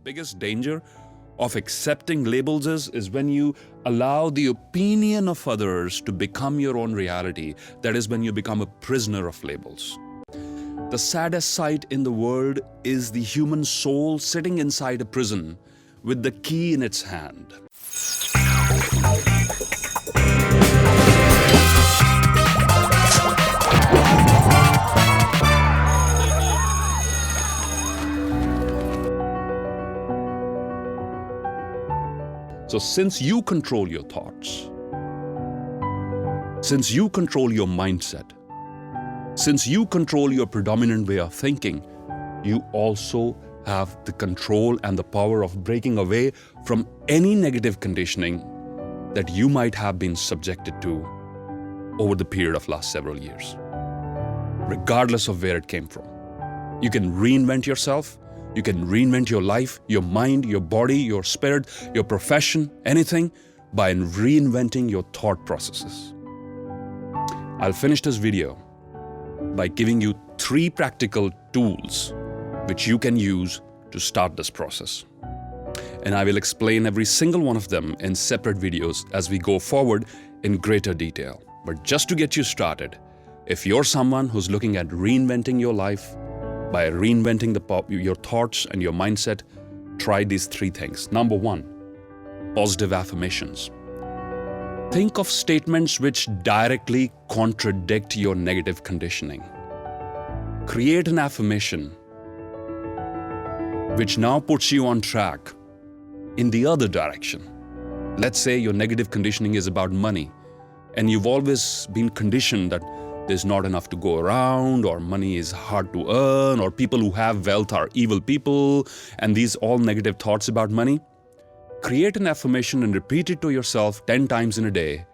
biggest danger of accepting labels is when you allow the opinion of others to become your own reality. That is when you become a prisoner of labels. The saddest sight in the world is the human soul sitting inside a prison with the key in its hand. So since you control your thoughts, since you control your mindset, since you control your predominant way of thinking, you also have the control and the power of breaking away from any negative conditioning that you might have been subjected to over the period of last several years, regardless of where it came from. You can reinvent yourself. You can reinvent your life, your mind, your body, your spirit, your profession, anything, by reinventing your thought processes. I'll finish this video by giving you 3 practical tools which you can use to start this process. And I will explain every single one of them in separate videos as we go forward in greater detail. But just to get you started, if you're someone who's looking at reinventing your life, by reinventing your thoughts and your mindset, try these 3 things. Number 1, positive affirmations. Think of statements which directly contradict your negative conditioning. Create an affirmation which now puts you on track in the other direction. Let's say your negative conditioning is about money, and you've always been conditioned that there's not enough to go around, or money is hard to earn, or people who have wealth are evil people, and these all negative thoughts about money. Create an affirmation and repeat it to yourself 10 times in a day.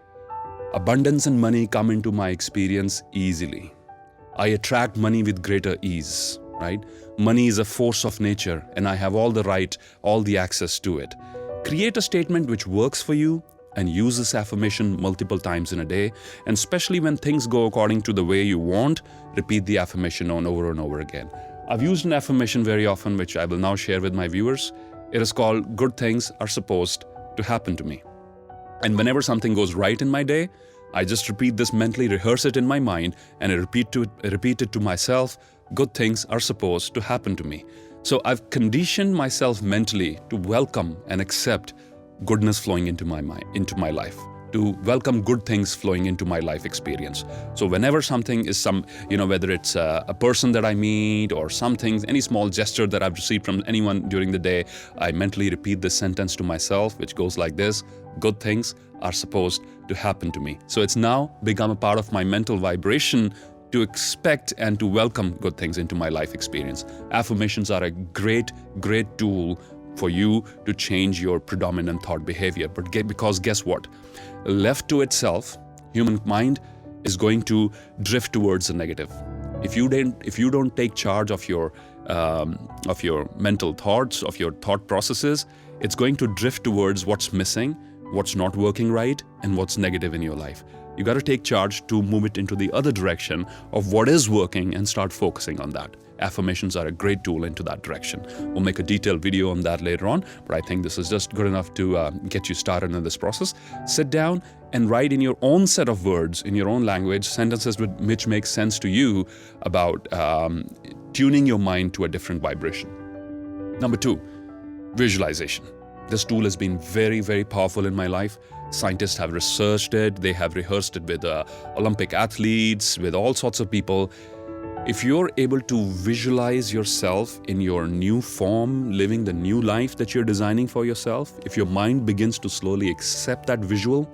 Abundance and money come into my experience easily. I attract money with greater ease, right? Money is a force of nature, and I have all the right, all the access to it. Create a statement which works for you, and use this affirmation multiple times in a day. And especially when things go according to the way you want, repeat the affirmation over and over again. I've used an affirmation very often, which I will now share with my viewers. It is called, good things are supposed to happen to me. And whenever something goes right in my day, I just repeat this mentally, rehearse it in my mind, and I repeat it to myself, good things are supposed to happen to me. So I've conditioned myself mentally to welcome and accept goodness flowing into my mind, into my life, to welcome good things flowing into my life experience. So whenever something is whether it's a person that I meet or something, any small gesture that I've received from anyone during the day, I mentally repeat this sentence to myself, which goes like this: good things are supposed to happen to me. So it's now become a part of my mental vibration to expect and to welcome good things into my life experience. Affirmations are a great, great tool for you to change your predominant thought behavior. Because guess what? Left to itself, human mind is going to drift towards the negative. If you don't take charge of your mental thoughts, of your thought processes, it's going to drift towards what's missing, what's not working right, and what's negative in your life. You got to take charge to move it into the other direction of what is working and start focusing on that. Affirmations are a great tool into that direction. We'll make a detailed video on that later on, but I think this is just good enough to get you started in this process. Sit down and write in your own set of words, in your own language, sentences which make sense to you about tuning your mind to a different vibration. Number 2, visualization. This tool has been very, very powerful in my life. Scientists have researched it. They have rehearsed it with Olympic athletes, with all sorts of people. If you're able to visualize yourself in your new form, living the new life that you're designing for yourself, if your mind begins to slowly accept that visual,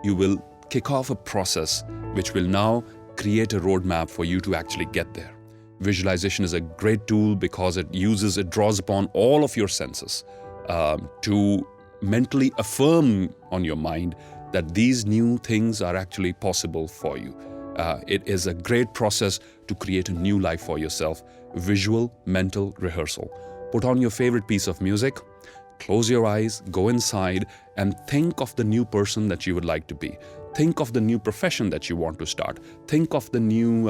you will kick off a process which will now create a roadmap for you to actually get there. Visualization is a great tool because it draws upon all of your senses to mentally affirm on your mind that these new things are actually possible for you. It is a great process to create a new life for yourself. Visual mental rehearsal. Put on your favorite piece of music, close your eyes, go inside, and think of the new person that you would like to be. Think of the new profession that you want to start. Think of the new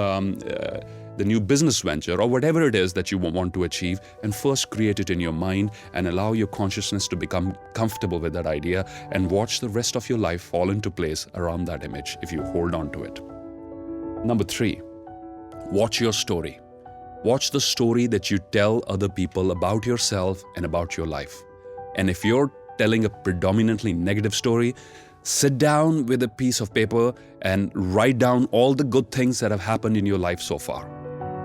the new business venture, or whatever it is that you want to achieve, and first create it in your mind and allow your consciousness to become comfortable with that idea, and watch the rest of your life fall into place around that image if you hold on to it. Number 3, watch your story. Watch the story that you tell other people about yourself and about your life. And if you're telling a predominantly negative story, sit down with a piece of paper and write down all the good things that have happened in your life so far,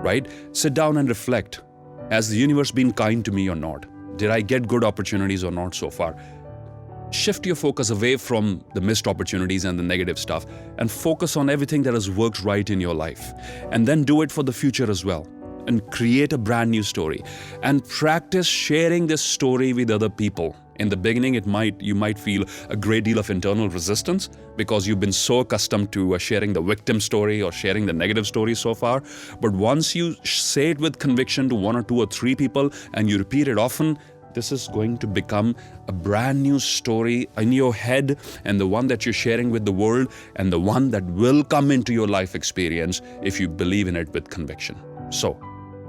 right? Sit down and reflect. Has the universe been kind to me or not? Did I get good opportunities or not so far? Shift your focus away from the missed opportunities and the negative stuff and focus on everything that has worked right in your life. And then do it for the future as well. And create a brand new story. And practice sharing this story with other people. In the beginning, you might feel a great deal of internal resistance because you've been so accustomed to sharing the victim story or sharing the negative story so far. But once you say it with conviction to 1 or 2 or 3 people and you repeat it often, this is going to become a brand new story in your head, and the one that you're sharing with the world, and the one that will come into your life experience if you believe in it with conviction. So,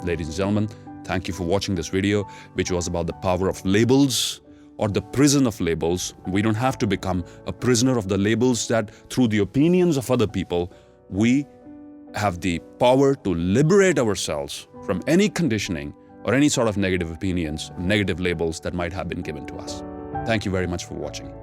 ladies and gentlemen, thank you for watching this video, which was about the power of labels, or the prison of labels. We don't have to become a prisoner of the labels that through the opinions of other people, we have the power to liberate ourselves from any conditioning or any sort of negative opinions, negative labels that might have been given to us. Thank you very much for watching.